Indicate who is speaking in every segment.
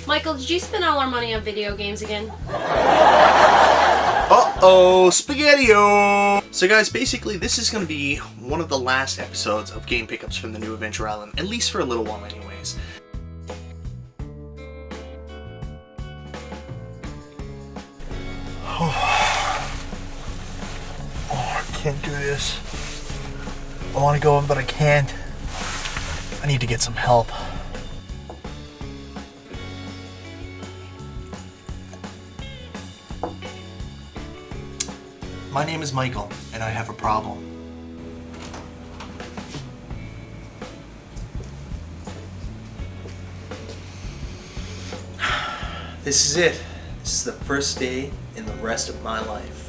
Speaker 1: Michael, did you spend all our money on video games again?
Speaker 2: Uh-oh, Spaghetti-O! So guys, basically this is going to be one of the last episodes of game pickups from the New Adventure Island, at least for a little while anyways.
Speaker 3: Oh, I can't do this. I want to go in, but I can't. I need to get some help. My name is Michael, and I have a problem.
Speaker 2: This is it. This is the first day in the rest of my life.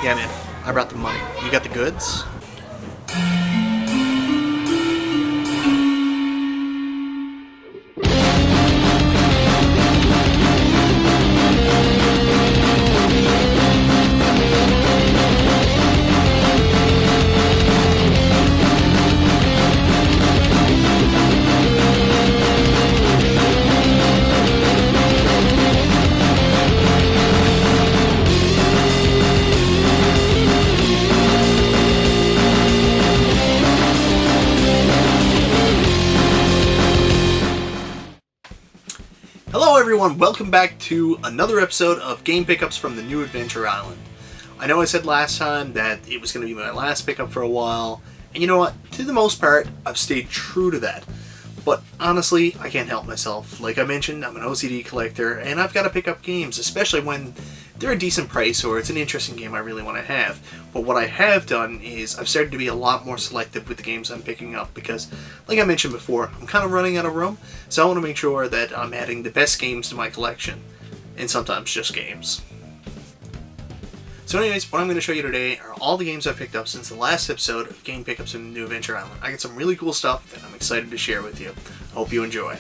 Speaker 2: Yeah, man, I brought the money. You got the goods? Hello everyone, welcome back to another episode of Game Pickups from the New Adventure Island. I know I said last time that it was going to be my last pickup for a while, and you know what, to the most part, I've stayed true to that. But honestly, I can't help myself. Like I mentioned, I'm an OCD collector, and I've got to pick up games, especially when they're a decent price or it's an interesting game I really want to have. But what I have done is I've started to be a lot more selective with the games I'm picking up because, like I mentioned before, I'm kind of running out of room, so I want to make sure that I'm adding the best games to my collection, and sometimes just games. So anyways, what I'm going to show you today are all the games I've picked up since the last episode of Game Pickups from the New Adventure Island. I got some really cool stuff that I'm excited to share with you. I hope you enjoy.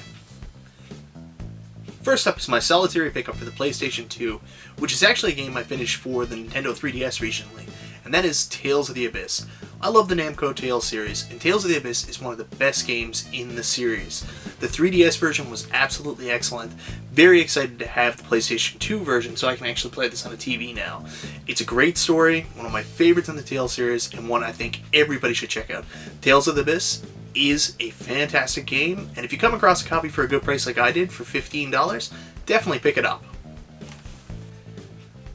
Speaker 2: First up is my solitary pickup for the PlayStation 2, which is actually a game I finished for the Nintendo 3DS recently, and that is Tales of the Abyss. I love the Namco Tales series, and Tales of the Abyss is one of the best games in the series. The 3DS version was absolutely excellent. Very excited to have the PlayStation 2 version so I can actually play this on a TV now. It's a great story, one of my favorites in the Tales series, and one I think everybody should check out. Tales of the Abyss is a fantastic game, and if you come across a copy for a good price like I did for $15, definitely pick it up.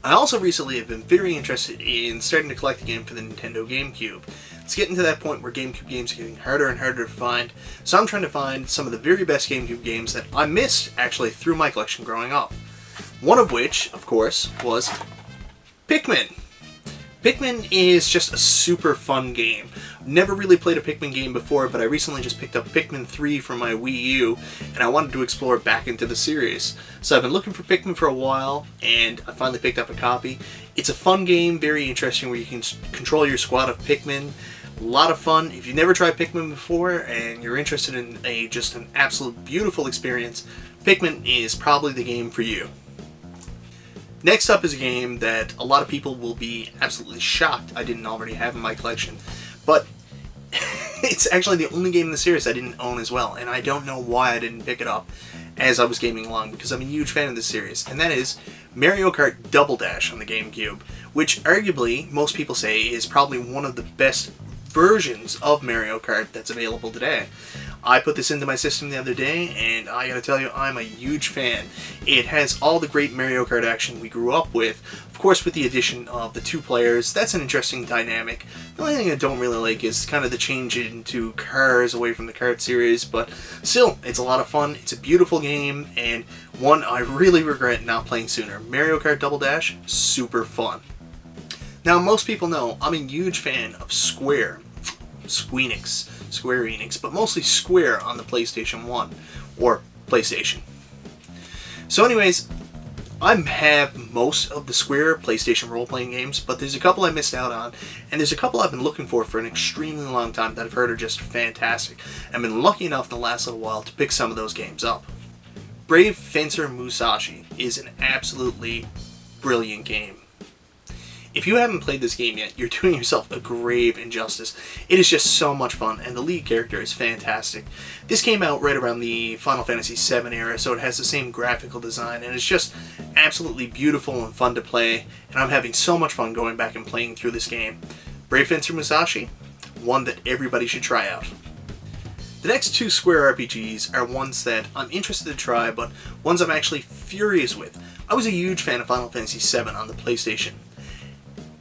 Speaker 2: I also recently have been very interested in starting to collect a game for the Nintendo GameCube. It's getting to that point where GameCube games are getting harder and harder to find, so I'm trying to find some of the very best GameCube games that I missed actually through my collection growing up. One of which, of course, was Pikmin. Pikmin is just a super fun game. Never really played a Pikmin game before, but I recently just picked up Pikmin 3 for my Wii U, and I wanted to explore back into the series. So I've been looking for Pikmin for a while, and I finally picked up a copy. It's a fun game, very interesting, where you can control your squad of Pikmin. A lot of fun. If you've never tried Pikmin before, and you're interested in just an absolute beautiful experience, Pikmin is probably the game for you. Next up is a game that a lot of people will be absolutely shocked I didn't already have in my collection, but it's actually the only game in the series I didn't own as well, and I don't know why I didn't pick it up as I was gaming along, because I'm a huge fan of this series, and that is Mario Kart Double Dash on the GameCube, which arguably, most people say, is probably one of the best versions of Mario Kart that's available today. I put this into my system the other day, and I gotta tell you, I'm a huge fan. It has all the great Mario Kart action we grew up with, of course with the addition of the two players. That's an interesting dynamic. The only thing I don't really like is kind of the change into cars away from the kart series, but still, it's a lot of fun. It's a beautiful game, and one I really regret not playing sooner. Mario Kart Double Dash, super fun. Now, most people know I'm a huge fan of Square Enix, but mostly Square on the PlayStation 1, or PlayStation. So anyways, I have most of the Square PlayStation role-playing games, but there's a couple I missed out on, and there's a couple I've been looking for an extremely long time that I've heard are just fantastic. I've been lucky enough in the last little while to pick some of those games up. Brave Fencer Musashi is an absolutely brilliant game. If you haven't played this game yet, you're doing yourself a grave injustice. It is just so much fun, and the lead character is fantastic. This came out right around the Final Fantasy VII era, so it has the same graphical design, and it's just absolutely beautiful and fun to play, and I'm having so much fun going back and playing through this game. Brave Fencer Musashi, one that everybody should try out. The next two Square RPGs are ones that I'm interested to try, but ones I'm actually furious with. I was a huge fan of Final Fantasy VII on the PlayStation.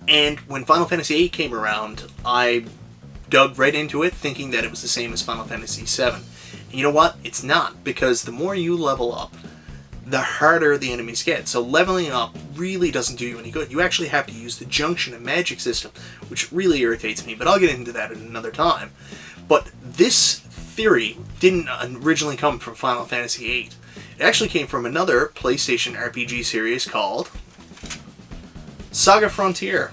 Speaker 2: And when Final Fantasy VIII came around, I dug right into it thinking that it was the same as Final Fantasy VII. And you know what? It's not, because the more you level up, the harder the enemies get. So leveling up really doesn't do you any good. You actually have to use the junction and magic system, which really irritates me, but I'll get into that at another time. But this theory didn't originally come from Final Fantasy VIII. It actually came from another PlayStation RPG series called Saga Frontier.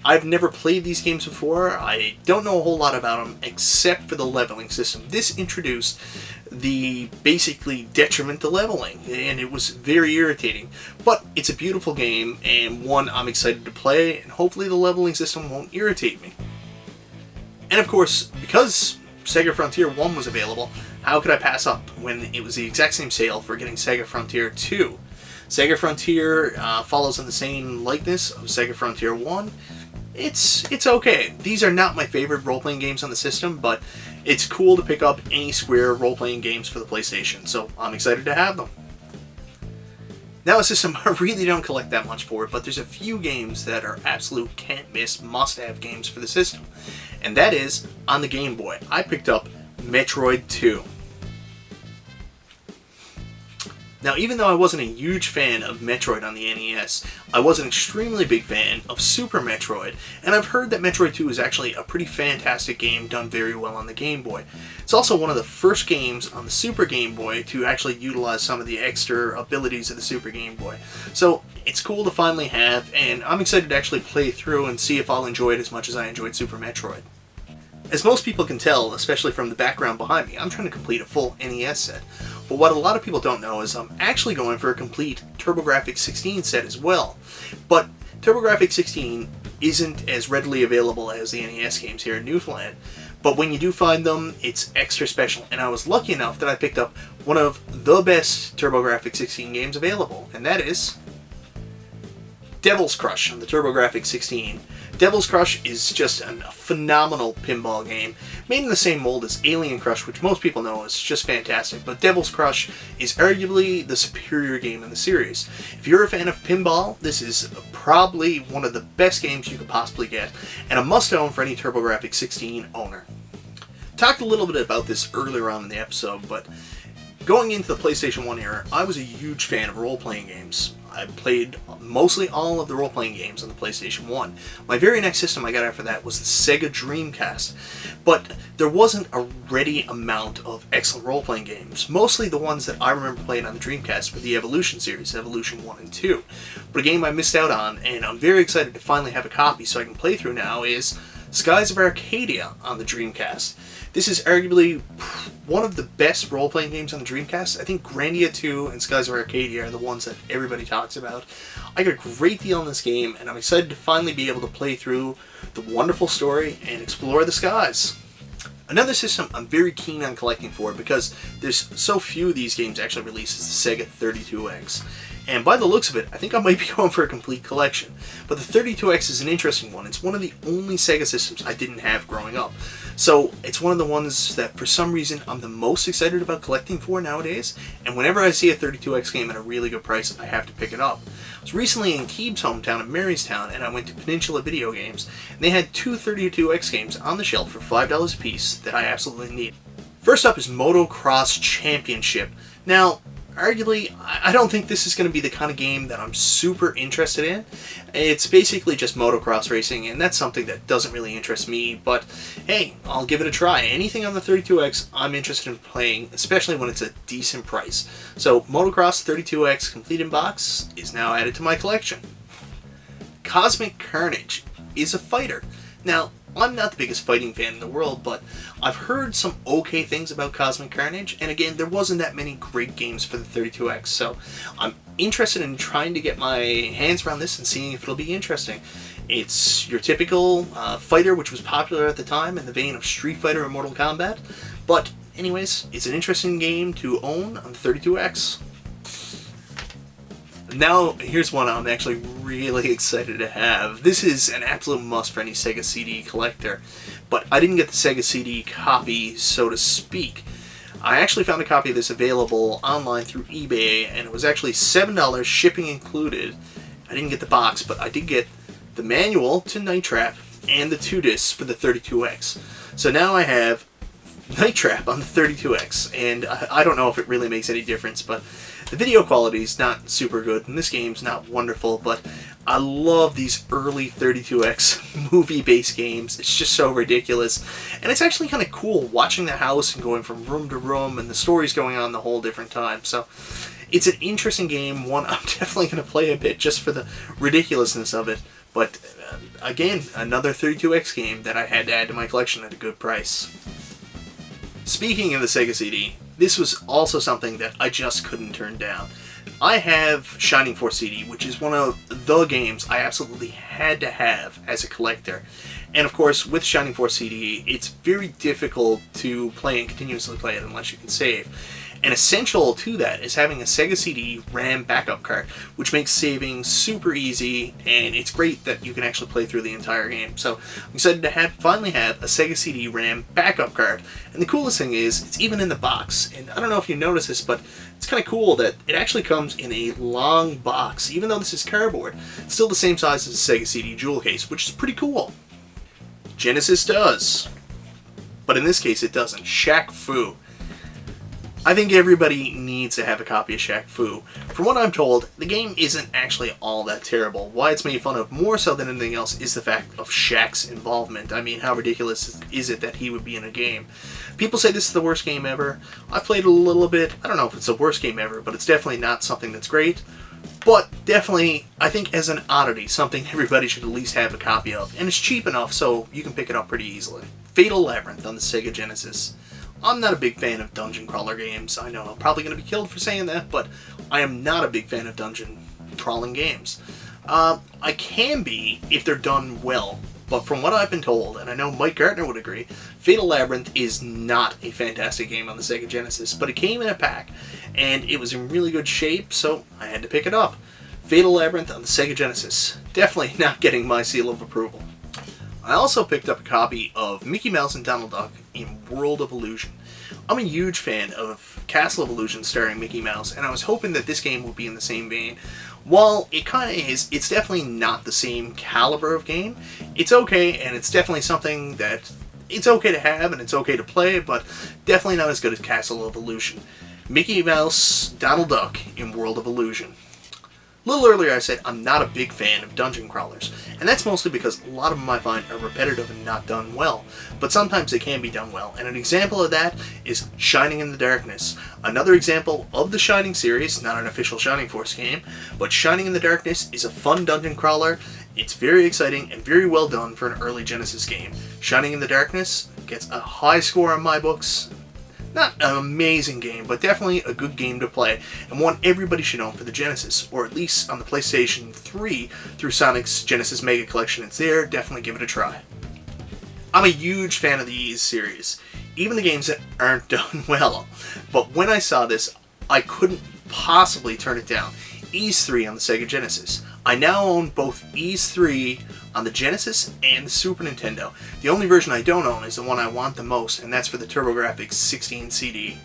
Speaker 2: I've never played these games before. I don't know a whole lot about them except for the leveling system. This introduced the basically detriment to leveling, and it was very irritating. But it's a beautiful game, and one I'm excited to play, and hopefully the leveling system won't irritate me. And of course, because Sega Frontier 1 was available, how could I pass up when it was the exact same sale for getting Sega Frontier 2? Sega Frontier follows in the same likeness of Sega Frontier 1. It's okay. These are not my favorite role-playing games on the system, but it's cool to pick up any Square role-playing games for the PlayStation, so I'm excited to have them. Now a system I really don't collect that much for, but there's a few games that are absolute can't-miss, must-have games for the system. And that is, on the Game Boy, I picked up Metroid 2. Now, even though I wasn't a huge fan of Metroid on the NES, I was an extremely big fan of Super Metroid, and I've heard that Metroid 2 is actually a pretty fantastic game done very well on the Game Boy. It's also one of the first games on the Super Game Boy to actually utilize some of the extra abilities of the Super Game Boy. So, it's cool to finally have, and I'm excited to actually play through and see if I'll enjoy it as much as I enjoyed Super Metroid. As most people can tell, especially from the background behind me, I'm trying to complete a full NES set. But what a lot of people don't know is I'm actually going for a complete TurboGrafx 16 set as well. But TurboGrafx 16 isn't as readily available as the NES games here in Newfoundland. But when you do find them, it's extra special. And I was lucky enough that I picked up one of the best TurboGrafx 16 games available, and that is Devil's Crush on the TurboGrafx 16. Devil's Crush is just a phenomenal pinball game, made in the same mold as Alien Crush, which most people know is just fantastic, but Devil's Crush is arguably the superior game in the series. If you're a fan of pinball, this is probably one of the best games you could possibly get, and a must-own for any TurboGrafx 16 owner. Talked a little bit about this earlier on in the episode, but going into the PlayStation 1 era, I was a huge fan of role-playing games. I played mostly all of the role-playing games on the PlayStation 1. My very next system I got after that was the Sega Dreamcast. But there wasn't a ready amount of excellent role-playing games. Mostly the ones that I remember playing on the Dreamcast were the Evolution series, Evolution 1 and 2. But a game I missed out on, and I'm very excited to finally have a copy so I can play through now, is Skies of Arcadia on the Dreamcast. This is arguably one of the best role-playing games on the Dreamcast. I think Grandia 2 and Skies of Arcadia are the ones that everybody talks about. I got a great deal on this game, and I'm excited to finally be able to play through the wonderful story and explore the skies. Another system I'm very keen on collecting for, because there's so few of these games actually released, is the Sega 32X. And by the looks of it, I think I might be going for a complete collection. But the 32X is an interesting one. It's one of the only Sega systems I didn't have growing up. So it's one of the ones that for some reason I'm the most excited about collecting for nowadays. And whenever I see a 32X game at a really good price, I have to pick it up. I was recently in Keeb's hometown of Marystown, and I went to Peninsula Video Games. And they had two 32X games on the shelf for $5 a piece that I absolutely need. First up is Motocross Championship. Now, arguably, I don't think this is going to be the kind of game that I'm super interested in. It's basically just motocross racing, and that's something that doesn't really interest me, but hey, I'll give it a try. Anything on the 32X I'm interested in playing, especially when it's a decent price. So Motocross 32X Complete in Box is now added to my collection. Cosmic Carnage is a fighter. Now, I'm not the biggest fighting fan in the world, but I've heard some okay things about Cosmic Carnage, and again, there wasn't that many great games for the 32X, so I'm interested in trying to get my hands around this and seeing if it'll be interesting. It's your typical fighter, which was popular at the time in the vein of Street Fighter and Mortal Kombat, but anyways, it's an interesting game to own on the 32X. Now, here's one I'm actually really excited to have. This is an absolute must for any Sega CD collector, but I didn't get the Sega CD copy, so to speak. I actually found a copy of this available online through eBay, and it was actually $7, shipping included. I didn't get the box, but I did get the manual to Night Trap and the 2 discs for the 32X. So now I have Night Trap on the 32X, and I don't know if it really makes any difference, but the video quality is not super good, and this game's not wonderful, but I love these early 32X movie-based games. It's just so ridiculous, and it's actually kind of cool watching the house and going from room to room, and the story's going on the whole different time. So it's an interesting game, one I'm definitely going to play a bit just for the ridiculousness of it, but again, another 32X game that I had to add to my collection at a good price. Speaking of the Sega CD, this was also something that I just couldn't turn down. I have Shining Force CD, which is one of the games I absolutely had to have as a collector. And of course, with Shining Force CD, it's very difficult to play and continuously play it unless you can save. And essential to that is having a Sega CD RAM backup card, which makes saving super easy, and it's great that you can actually play through the entire game. So I'm excited to finally have a Sega CD RAM backup card. And the coolest thing is, it's even in the box. And I don't know if you noticed this, but it's kind of cool that it actually comes in a long box. Even though this is cardboard, it's still the same size as a Sega CD jewel case, which is pretty cool. Genesis does. But in this case, it doesn't. Shaq Fu. I think everybody needs to have a copy of Shaq Fu. From what I'm told, the game isn't actually all that terrible. Why it's made fun of more so than anything else is the fact of Shaq's involvement. I mean, how ridiculous is it that he would be in a game? People say this is the worst game ever. I've played it a little bit. I don't know if it's the worst game ever, but it's definitely not something that's great. But definitely, I think as an oddity, something everybody should at least have a copy of. And it's cheap enough so you can pick it up pretty easily. Fatal Labyrinth on the Sega Genesis. I'm not a big fan of dungeon crawler games. I know I'm probably going to be killed for saying that, but I am not a big fan of dungeon crawling games. I can be if they're done well, but from what I've been told, and I know Mike Gartner would agree, Fatal Labyrinth is not a fantastic game on the Sega Genesis, but it came in a pack, and it was in really good shape, so I had to pick it up. Fatal Labyrinth on the Sega Genesis. Definitely not getting my seal of approval. I also picked up a copy of Mickey Mouse and Donald Duck in World of Illusion. I'm a huge fan of Castle of Illusion starring Mickey Mouse, and I was hoping that this game would be in the same vein. While it kind of is, it's definitely not the same caliber of game. It's okay, and it's definitely something that it's okay to have and it's okay to play, but definitely not as good as Castle of Illusion. Mickey Mouse, Donald Duck in World of Illusion. A little earlier I said I'm not a big fan of dungeon crawlers, and that's mostly because a lot of them I find are repetitive and not done well, but sometimes they can be done well, and an example of that is Shining in the Darkness. Another example of the Shining series, not an official Shining Force game, but Shining in the Darkness is a fun dungeon crawler. It's very exciting and very well done for an early Genesis game. Shining in the Darkness gets a high score on my books. Not an amazing game, but definitely a good game to play, and one everybody should own for the Genesis, or at least on the PlayStation 3 through Sonic's Genesis Mega Collection. It's there, definitely give it a try. I'm a huge fan of the Ys series, even the games that aren't done well, but when I saw this, I couldn't possibly turn it down. Ys 3 on the Sega Genesis. I now own both Ys 3 on the Genesis and the Super Nintendo. The only version I don't own is the one I want the most, and that's for the TurboGrafx 16 CD.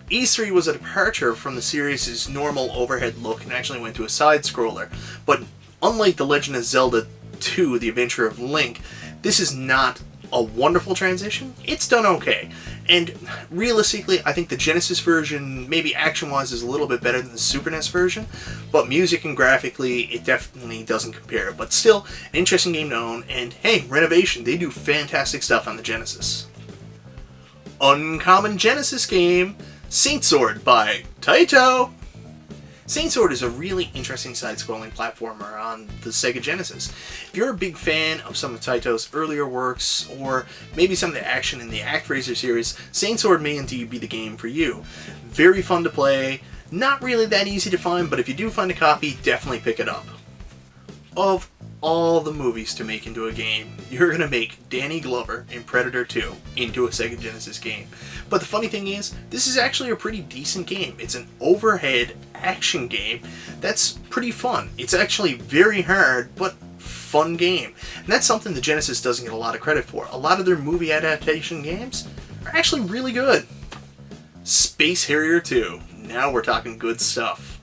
Speaker 2: Ys 3 was a departure from the series' normal overhead look and actually went to a side-scroller, but unlike The Legend of Zelda 2, The Adventure of Link, this is not a wonderful transition. It's done okay, And realistically, I think the Genesis version, maybe action-wise, is a little bit better than the Super NES version, but music and graphically, it definitely doesn't compare. But still, an interesting game to own, and hey, Renovation, they do fantastic stuff on the Genesis. Uncommon Genesis game, Saint Sword by Taito. Saint Sword is a really interesting side-scrolling platformer on the Sega Genesis. If you're a big fan of some of Taito's earlier works, or maybe some of the action in the ActRaiser series, Saint Sword may indeed be the game for you. Very fun to play, not really that easy to find, but if you do find a copy, definitely pick it up. Of all the movies to make into a game, you're going to make Danny Glover in Predator 2 into a Sega Genesis game. But the funny thing is, this is actually a pretty decent game. It's an overhead action game that's pretty fun. It's actually very hard, but fun game. And that's something the Genesis doesn't get a lot of credit for. A lot of their movie adaptation games are actually really good. Space Harrier 2. Now we're talking good stuff.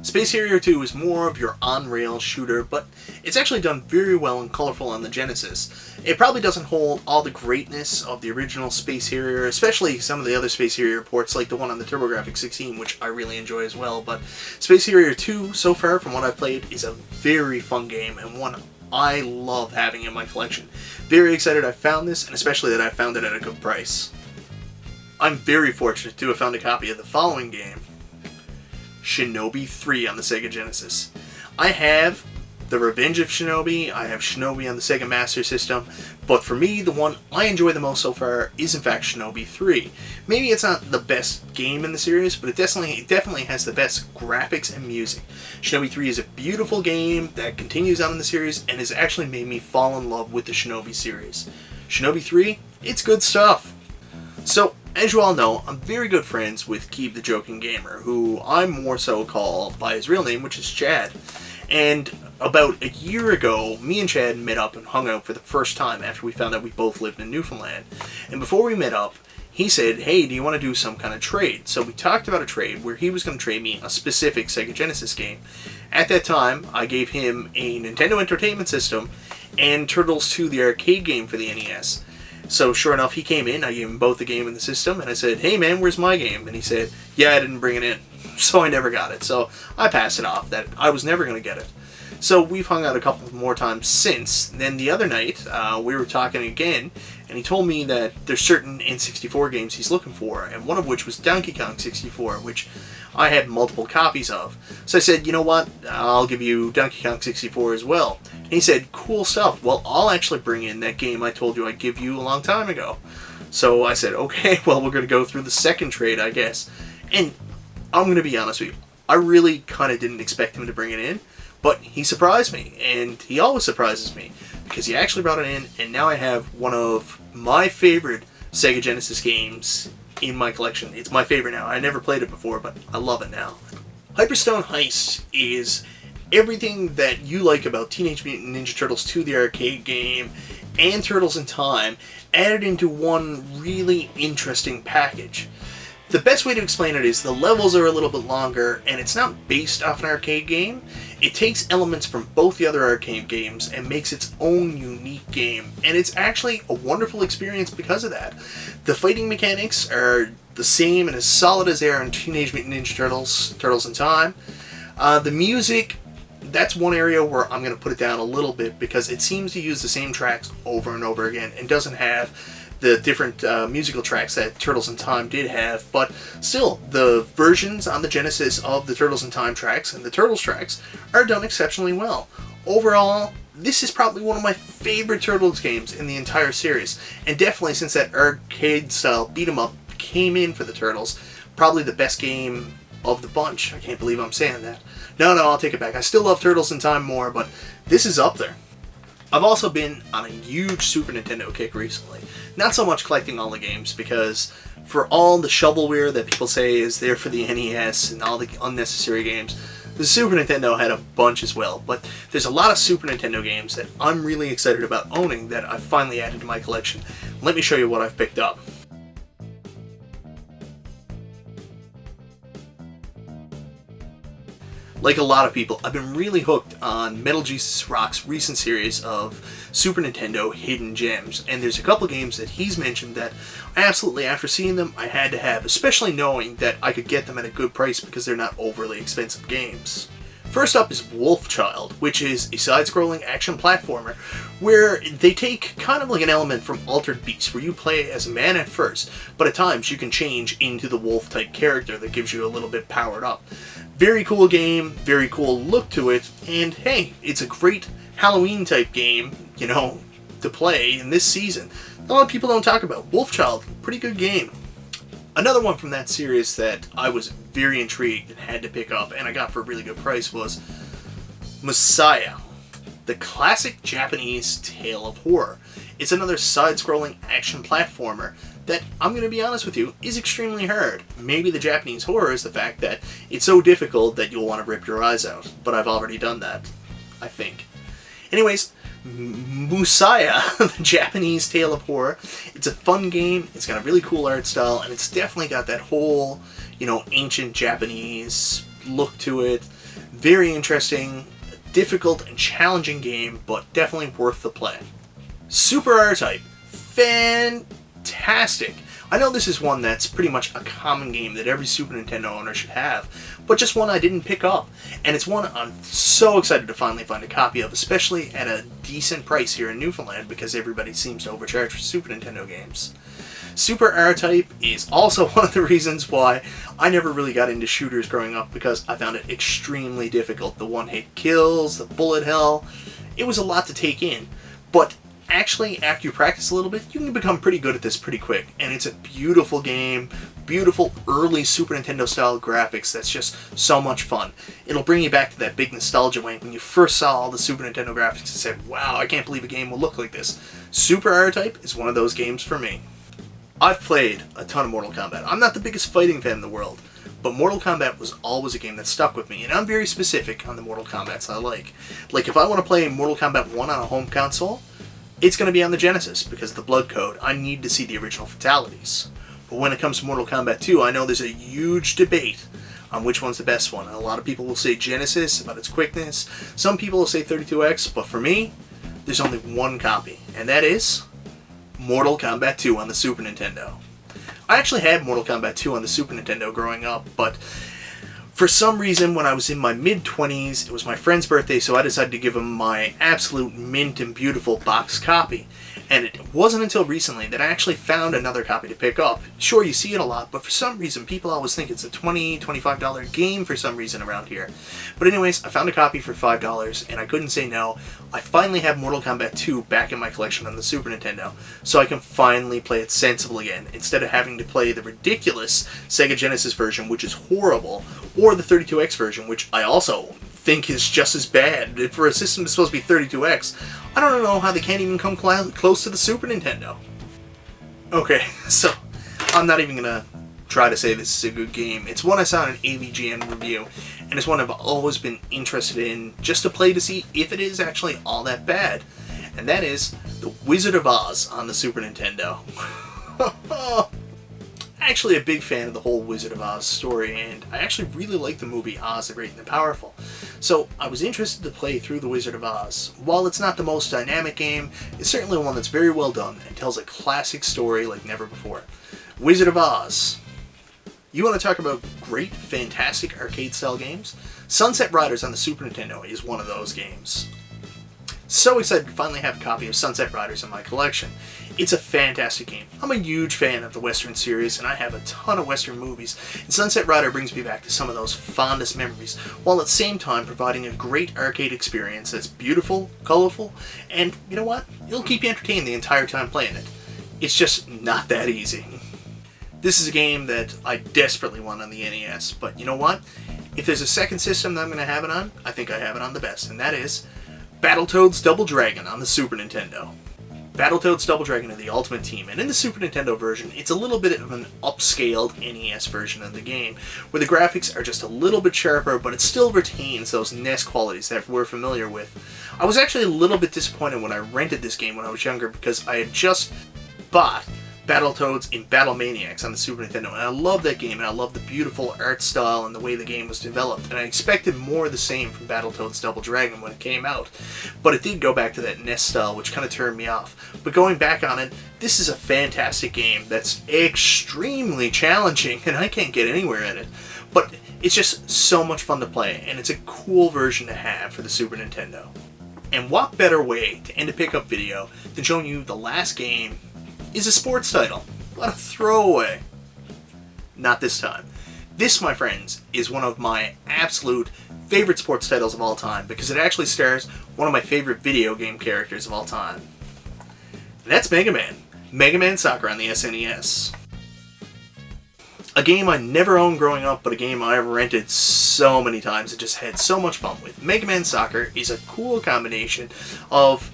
Speaker 2: Space Harrier 2 is more of your on-rail shooter, but it's actually done very well and colorful on the Genesis. It probably doesn't hold all the greatness of the original Space Harrier, especially some of the other Space Harrier ports, like the one on the TurboGrafx 16, which I really enjoy as well, but Space Harrier 2, so far from what I've played, is a very fun game, and one I love having in my collection. Very excited I found this, and especially that I found it at a good price. I'm very fortunate to have found a copy of the following game, Shinobi 3 on the Sega Genesis. I have The Revenge of Shinobi, I have Shinobi on the Sega Master System, but for me, the one I enjoy the most so far is in fact Shinobi 3. Maybe it's not the best game in the series, but it definitely has the best graphics and music. Shinobi 3 is a beautiful game that continues on in the series and has actually made me fall in love with the Shinobi series. Shinobi 3, it's good stuff. So, as you all know, I'm very good friends with Keeb the Joking Gamer, who I'm more so call by his real name, which is Chad. And about a year ago, me and Chad met up and hung out for the first time after we found out we both lived in Newfoundland. And before we met up, he said, hey, do you want to do some kind of trade? So we talked about a trade where he was going to trade me a specific Sega Genesis game. At that time, I gave him a Nintendo Entertainment System and Turtles 2, the arcade game for the NES. So sure enough, he came in, I gave him both the game and the system, and I said, hey man, where's my game? And he said, yeah, I didn't bring it in. So I never got it. So I passed it off, that I was never going to get it. So we've hung out a couple more times since. Then the other night, we were talking again, and he told me that there's certain N64 games he's looking for, and one of which was Donkey Kong 64, which I had multiple copies of. So I said, you know what, I'll give you Donkey Kong 64 as well. And he said, cool stuff, well, I'll actually bring in that game I told you I'd give you a long time ago. So I said, okay, well, we're going to go through the second trade, I guess. And I'm going to be honest with you, I really kind of didn't expect him to bring it in, but he surprised me, and he always surprises me, because he actually brought it in, and now I have one of my favorite Sega Genesis games in my collection. It's my favorite now. I never played it before, but I love it now. Hyperstone Heist is everything that you like about Teenage Mutant Ninja Turtles 2, the arcade game, and Turtles in Time, added into one really interesting package. The best way to explain it is the levels are a little bit longer, and it's not based off an arcade game. It takes elements from both the other arcade games and makes its own unique game, and it's actually a wonderful experience because of that. The fighting mechanics are the same and as solid as they are in Teenage Mutant Ninja Turtles, Turtles in Time. The music, that's one area where I'm going to put it down a little bit because it seems to use the same tracks over and over again and doesn't have the different musical tracks that Turtles in Time did have, but still, the versions on the Genesis of the Turtles in Time tracks and the Turtles tracks are done exceptionally well. Overall, this is probably one of my favorite Turtles games in the entire series, and definitely since that arcade-style beat-em-up came in for the Turtles, probably the best game of the bunch. I can't believe I'm saying that. No, I'll take it back. I still love Turtles in Time more, but this is up there. I've also been on a huge Super Nintendo kick recently. Not so much collecting all the games, because for all the shovelware that people say is there for the NES and all the unnecessary games, the Super Nintendo had a bunch as well. But there's a lot of Super Nintendo games that I'm really excited about owning that I've finally added to my collection. Let me show you what I've picked up. Like a lot of people, I've been really hooked on Metal Jesus Rock's recent series of Super Nintendo hidden gems, and there's a couple games that he's mentioned that I absolutely, after seeing them, I had to have, especially knowing that I could get them at a good price because they're not overly expensive games. First up is Wolfchild, which is a side-scrolling action platformer where they take kind of like an element from Altered Beast, where you play as a man at first, but at times you can change into the wolf-type character that gives you a little bit powered up. Very cool game, very cool look to it, and hey, it's a great Halloween-type game, you know, to play in this season. A lot of people don't talk about. Wolfchild, pretty good game. Another one from that series that I was very intrigued and had to pick up, and I got for a really good price, was Messiah, the classic Japanese tale of horror. It's another side-scrolling action platformer that, I'm going to be honest with you, is extremely hard. Maybe the Japanese horror is the fact that it's so difficult that you'll want to rip your eyes out, but I've already done that, I think. Anyways, Messiah, the Japanese tale of horror. It's a fun game, it's got a really cool art style, and it's definitely got that whole, you know, ancient Japanese look to it. Very interesting, difficult and challenging game, but definitely worth the play. Super R-Type. Fantastic. I know this is one that's pretty much a common game that every Super Nintendo owner should have, but just one I didn't pick up. And it's one I'm so excited to finally find a copy of, especially at a decent price here in Newfoundland, because everybody seems to overcharge for Super Nintendo games. Super R-Type is also one of the reasons why I never really got into shooters growing up, because I found it extremely difficult. The one-hit kills, the bullet hell, it was a lot to take in. But actually, after you practice a little bit, you can become pretty good at this pretty quick. And it's a beautiful game, beautiful early Super Nintendo style graphics that's just so much fun. It'll bring you back to that big nostalgia when you first saw all the Super Nintendo graphics and said, wow, I can't believe a game will look like this. Super R-Type is one of those games for me. I've played a ton of Mortal Kombat. I'm not the biggest fighting fan in the world, but Mortal Kombat was always a game that stuck with me, and I'm very specific on the Mortal Kombats I like. Like, if I want to play Mortal Kombat 1 on a home console, it's going to be on the Genesis, because of the blood code. I need to see the original fatalities. But when it comes to Mortal Kombat 2, I know there's a huge debate on which one's the best one. And a lot of people will say Genesis about its quickness. Some people will say 32X, but for me, there's only one copy, and that is Mortal Kombat 2 on the Super Nintendo. I actually had Mortal Kombat 2 on the Super Nintendo growing up, but for some reason, when I was in my mid-20s, it was my friend's birthday, so I decided to give him my absolute mint and beautiful box copy. And it wasn't until recently that I actually found another copy to pick up. Sure, you see it a lot, but for some reason, people always think it's a $20, $25 game for some reason around here. But anyways, I found a copy for $5, and I couldn't say no. I finally have Mortal Kombat 2 back in my collection on the Super Nintendo, so I can finally play it sensible again, instead of having to play the ridiculous Sega Genesis version, which is horrible, or the 32X version, which I also think is just as bad. For a system that's supposed to be 32X, I don't know how they can't even come close to the Super Nintendo. Okay, so I'm not even gonna try to say this is a good game. It's one I saw in an AVGN review, and it's one I've always been interested in just to play to see if it is actually all that bad. And that is The Wizard of Oz on the Super Nintendo. Actually a big fan of the whole Wizard of Oz story, and I actually really like the movie Oz the Great and the Powerful. So I was interested to play through the Wizard of Oz. While it's not the most dynamic game, it's certainly one that's very well done and tells a classic story like never before. Wizard of Oz. You want to talk about great, fantastic arcade-style games? Sunset Riders on the Super Nintendo is one of those games. So excited to finally have a copy of Sunset Riders in my collection. It's a fantastic game. I'm a huge fan of the Western series, and I have a ton of Western movies, and Sunset Rider brings me back to some of those fondest memories, while at the same time providing a great arcade experience that's beautiful, colorful, and you know what? It'll keep you entertained the entire time playing it. It's just not that easy. This is a game that I desperately want on the NES, but you know what? If there's a second system that I'm going to have it on, I think I have it on the best, and that is Battletoads Double Dragon on the Super Nintendo. Battletoads Double Dragon are the Ultimate Team, and in the Super Nintendo version, it's a little bit of an upscaled NES version of the game, where the graphics are just a little bit sharper, but it still retains those NES qualities that we're familiar with. I was actually a little bit disappointed when I rented this game when I was younger, because I had just bought Battletoads in Battle Maniacs on the Super Nintendo, and I love that game, and I love the beautiful art style and the way the game was developed, and I expected more of the same from Battletoads Double Dragon when it came out, but it did go back to that NES style, which kind of turned me off. But going back on it, this is a fantastic game that's extremely challenging, and I can't get anywhere in it, but it's just so much fun to play, and it's a cool version to have for the Super Nintendo. And what better way to end a pickup video than showing you the last game is a sports title. What a throwaway. Not this time. This, my friends, is one of my absolute favorite sports titles of all time because it actually stars one of my favorite video game characters of all time. And that's Mega Man. Mega Man Soccer on the SNES. A game I never owned growing up, but a game I rented so many times and just had so much fun with. Mega Man Soccer is a cool combination of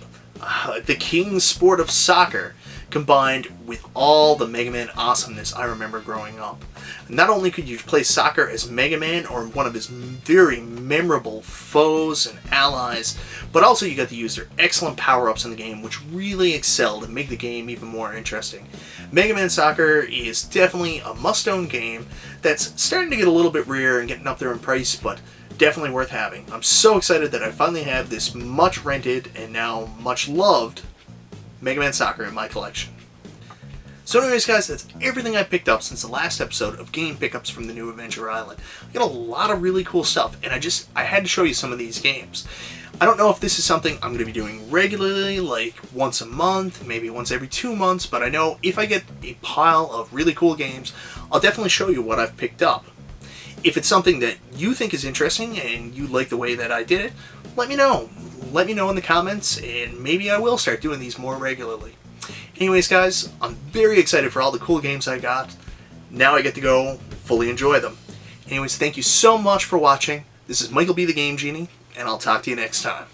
Speaker 2: the king sport of soccer combined with all the Mega Man awesomeness I remember growing up. Not only could you play soccer as Mega Man or one of his very memorable foes and allies, but also you got to use their excellent power-ups in the game, which really excelled and make the game even more interesting. Mega Man Soccer is definitely a must-own game that's starting to get a little bit rare and getting up there in price, but definitely worth having. I'm so excited that I finally have this much rented and now much loved Mega Man Soccer in my collection. So anyways guys, that's everything I picked up since the last episode of Game Pickups from the New Adventure Island. I got a lot of really cool stuff, and I had to show you some of these games. I don't know if this is something I'm going to be doing regularly, like once a month, maybe once every 2 months, but I know if I get a pile of really cool games, I'll definitely show you what I've picked up. If it's something that you think is interesting and you like the way that I did it, let me know. Let me know in the comments, and maybe I will start doing these more regularly. Anyways guys, I'm very excited for all the cool games I got. Now I get to go fully enjoy them. Anyways, thank you so much for watching. This is Michael B. the Game Genie, and I'll talk to you next time.